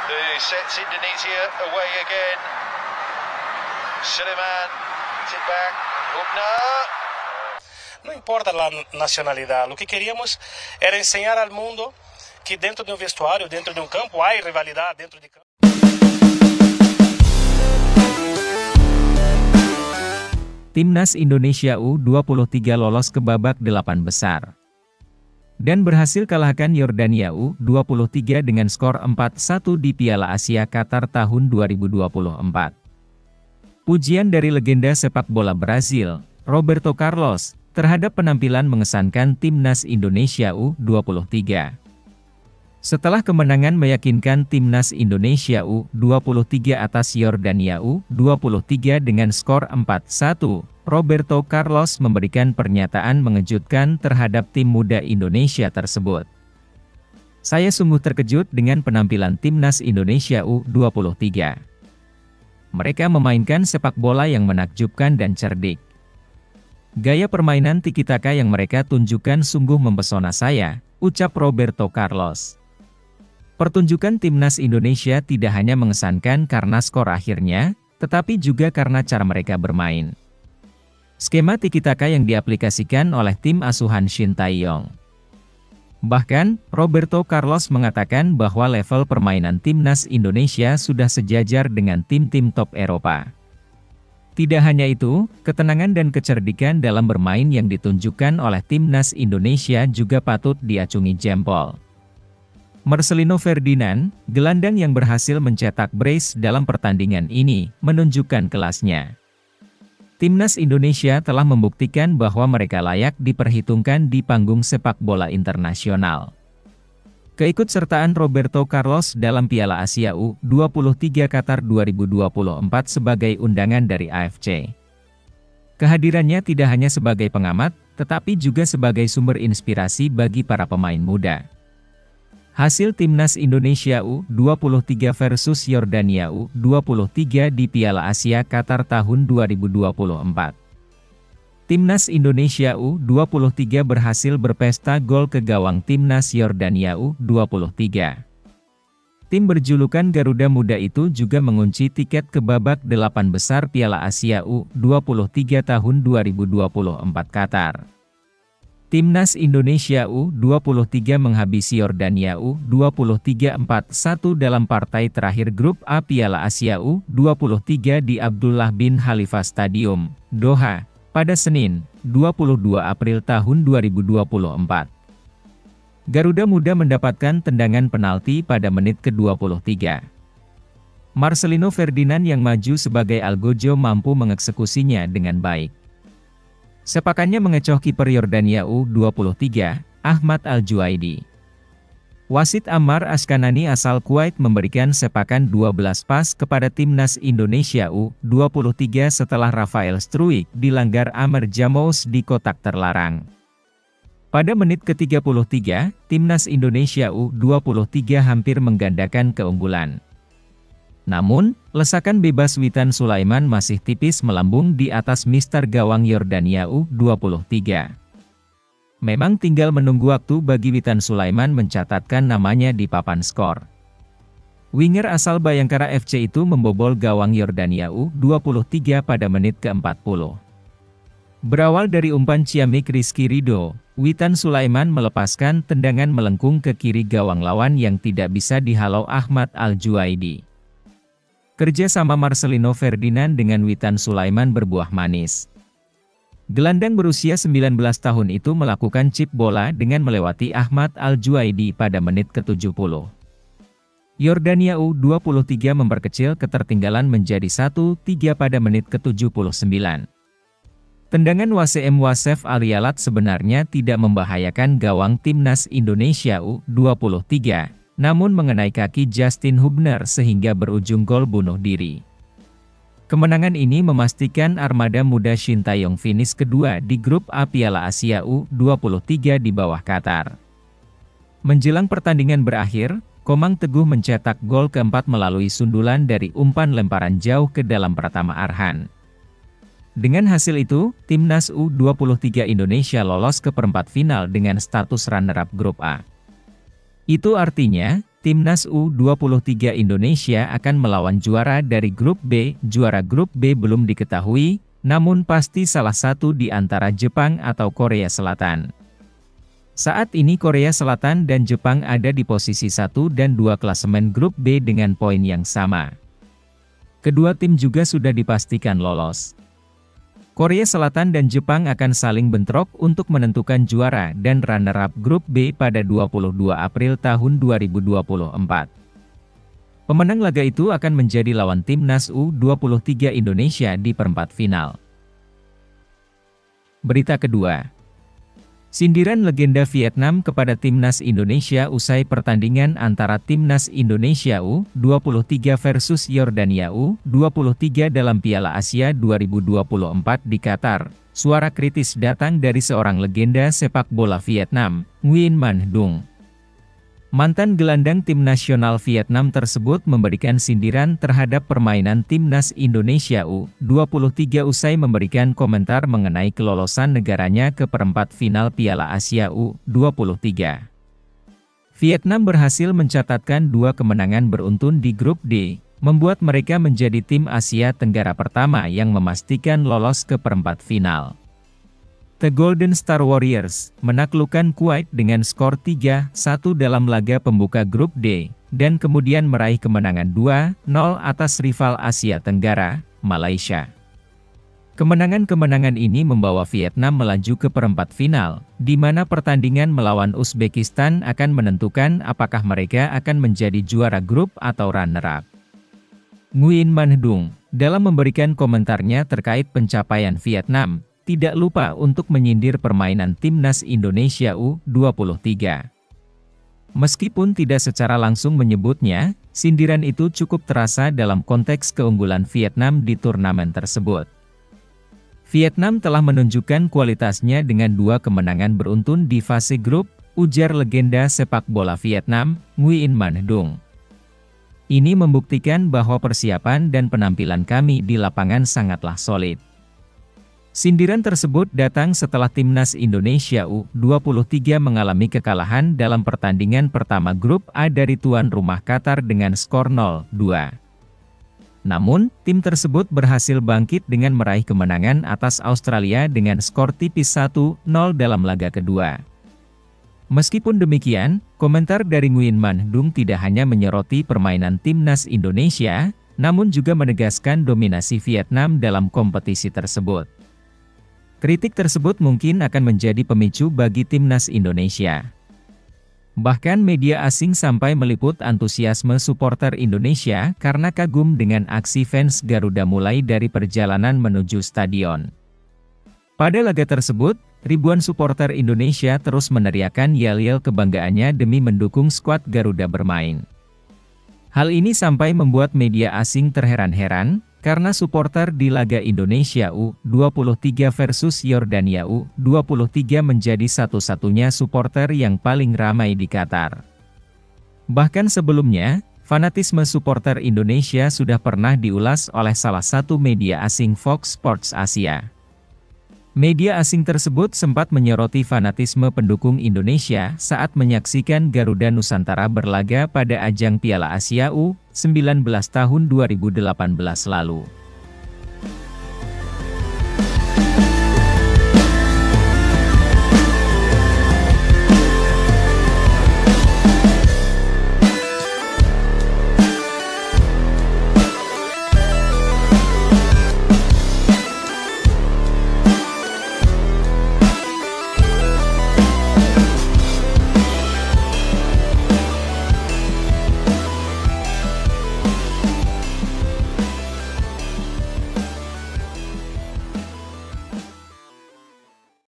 who sets Indonesia away again. Suleiman, sit back, Hubner. Não importa a nacionalidade, o que queríamos era ensinar ao mundo que dentro de um vestuário, dentro de um campo, há rivalidade dentro de campo. Timnas Indonesia U23 lolos ke babak 8 besar dan berhasil kalahkan Yordania U23 dengan skor 4-1 di Piala Asia Qatar tahun 2024. Pujian dari legenda sepak bola Brazil, Roberto Carlos, terhadap penampilan mengesankan Timnas Indonesia U23. Setelah kemenangan meyakinkan Timnas Indonesia U23 atas Yordania U23 dengan skor 4-1, Roberto Carlos memberikan pernyataan mengejutkan terhadap tim muda Indonesia tersebut. "Saya sungguh terkejut dengan penampilan Timnas Indonesia U23. Mereka memainkan sepak bola yang menakjubkan dan cerdik. Gaya permainan tiki-taka yang mereka tunjukkan sungguh mempesona saya," ucap Roberto Carlos. Pertunjukan Timnas Indonesia tidak hanya mengesankan karena skor akhirnya, tetapi juga karena cara mereka bermain. Skema tiki-taka yang diaplikasikan oleh tim asuhan Shin Tae-yong. Bahkan, Roberto Carlos mengatakan bahwa level permainan Timnas Indonesia sudah sejajar dengan tim-tim top Eropa. Tidak hanya itu, ketenangan dan kecerdikan dalam bermain yang ditunjukkan oleh Timnas Indonesia juga patut diacungi jempol. Marcelino Ferdinand, gelandang yang berhasil mencetak brace dalam pertandingan ini, menunjukkan kelasnya. Timnas Indonesia telah membuktikan bahwa mereka layak diperhitungkan di panggung sepak bola internasional. Keikutsertaan Roberto Carlos dalam Piala Asia U23 Qatar 2024 sebagai undangan dari AFC. Kehadirannya tidak hanya sebagai pengamat, tetapi juga sebagai sumber inspirasi bagi para pemain muda. Hasil Timnas Indonesia U23 versus Yordania U23 di Piala Asia Qatar tahun 2024. Timnas Indonesia U23 berhasil berpesta gol ke gawang Timnas Yordania U23. Tim berjulukan Garuda Muda itu juga mengunci tiket ke babak 8 besar Piala Asia U23 tahun 2024 Qatar. Timnas Indonesia U23 menghabisi Yordania U23 4-1 dalam partai terakhir grup A Piala Asia U23 di Abdullah bin Khalifa Stadium, Doha, pada Senin, 22 April tahun 2024. Garuda Muda mendapatkan tendangan penalti pada menit ke-23. Marcelino Ferdinand yang maju sebagai algojo mampu mengeksekusinya dengan baik. Sepakannya mengecoh kiper Yordania U23, Ahmad Al-Juaidi. Wasit Ammar Ashkanani asal Kuwait memberikan sepakan 12 pas kepada Timnas Indonesia U23 setelah Rafael Struijk dilanggar Amer Jamous di kotak terlarang. Pada menit ke-33, Timnas Indonesia U23 hampir menggandakan keunggulan. Namun, lesakan bebas Witan Sulaiman masih tipis melambung di atas mister gawang Yordania U23. Memang tinggal menunggu waktu bagi Witan Sulaiman mencatatkan namanya di papan skor. Winger asal Bayangkara FC itu membobol gawang Yordania U23 pada menit ke-40. Berawal dari umpan ciamik Rizky Ridho, Witan Sulaiman melepaskan tendangan melengkung ke kiri gawang lawan yang tidak bisa dihalau Ahmad Al-Juaidi. Kerja sama Marcelino Ferdinand dengan Witan Sulaiman berbuah manis. Gelandang berusia 19 tahun itu melakukan chip bola dengan melewati Ahmad Al-Juaidi pada menit ke-70. Yordania U23 memperkecil ketertinggalan menjadi 1-3 pada menit ke-79. Tendangan Wasem Wasef Alialat sebenarnya tidak membahayakan gawang Timnas Indonesia U23. Namun mengenai kaki Justin Hubner sehingga berujung gol bunuh diri. Kemenangan ini memastikan armada muda Shin Tae-yong finish kedua di grup A Piala Asia U23 di bawah Qatar. Menjelang pertandingan berakhir, Komang Teguh mencetak gol keempat melalui sundulan dari umpan lemparan jauh ke dalam Pratama Arhan. Dengan hasil itu, Timnas U23 Indonesia lolos ke perempat final dengan status runner-up grup A. Itu artinya, Timnas U23 Indonesia akan melawan juara dari grup B. Juara grup B belum diketahui, namun pasti salah satu di antara Jepang atau Korea Selatan. Saat ini Korea Selatan dan Jepang ada di posisi 1 dan 2 klasemen grup B dengan poin yang sama. Kedua tim juga sudah dipastikan lolos. Korea Selatan dan Jepang akan saling bentrok untuk menentukan juara dan runner-up grup B pada 22 April tahun 2024. Pemenang laga itu akan menjadi lawan Timnas U23 Indonesia di perempat final. Berita kedua. Sindiran legenda Vietnam kepada Timnas Indonesia usai pertandingan antara Timnas Indonesia U23 versus Yordania U23 dalam Piala Asia 2024 di Qatar. Suara kritis datang dari seorang legenda sepak bola Vietnam, Nguyen Man Dung. Mantan gelandang tim nasional Vietnam tersebut memberikan sindiran terhadap permainan Timnas Indonesia U23 usai memberikan komentar mengenai kelolosan negaranya ke perempat final Piala Asia U23. Vietnam berhasil mencatatkan 2 kemenangan beruntun di grup D, membuat mereka menjadi tim Asia Tenggara pertama yang memastikan lolos ke perempat final. The Golden Star Warriors menaklukkan Kuwait dengan skor 3-1 dalam laga pembuka grup D, dan kemudian meraih kemenangan 2-0 atas rival Asia Tenggara, Malaysia. Kemenangan-kemenangan ini membawa Vietnam melaju ke perempat final, di mana pertandingan melawan Uzbekistan akan menentukan apakah mereka akan menjadi juara grup atau runner-up. Nguyen Man Dung, dalam memberikan komentarnya terkait pencapaian Vietnam, tidak lupa untuk menyindir permainan Timnas Indonesia U23. Meskipun tidak secara langsung menyebutnya, sindiran itu cukup terasa dalam konteks keunggulan Vietnam di turnamen tersebut. Vietnam telah menunjukkan kualitasnya dengan 2 kemenangan beruntun di fase grup, ujar legenda sepak bola Vietnam, Nguyen Man Dung. Ini membuktikan bahwa persiapan dan penampilan kami di lapangan sangatlah solid. Sindiran tersebut datang setelah Timnas Indonesia U23 mengalami kekalahan dalam pertandingan pertama grup A dari tuan rumah Qatar dengan skor 0-2. Namun, tim tersebut berhasil bangkit dengan meraih kemenangan atas Australia dengan skor tipis 1-0 dalam laga kedua. Meskipun demikian, komentar dari Nguyen Man Dung tidak hanya menyoroti permainan Timnas Indonesia, namun juga menegaskan dominasi Vietnam dalam kompetisi tersebut. Kritik tersebut mungkin akan menjadi pemicu bagi Timnas Indonesia. Bahkan media asing sampai meliput antusiasme supporter Indonesia karena kagum dengan aksi fans Garuda mulai dari perjalanan menuju stadion. Pada laga tersebut, ribuan supporter Indonesia terus meneriakkan yel-yel kebanggaannya demi mendukung skuad Garuda bermain. Hal ini sampai membuat media asing terheran-heran, karena supporter di laga Indonesia U23 versus Yordania U23 menjadi satu-satunya supporter yang paling ramai di Qatar. Bahkan sebelumnya, fanatisme supporter Indonesia sudah pernah diulas oleh salah satu media asing Fox Sports Asia. Media asing tersebut sempat menyoroti fanatisme pendukung Indonesia saat menyaksikan Garuda Nusantara berlaga pada ajang Piala Asia U19 tahun 2018 lalu.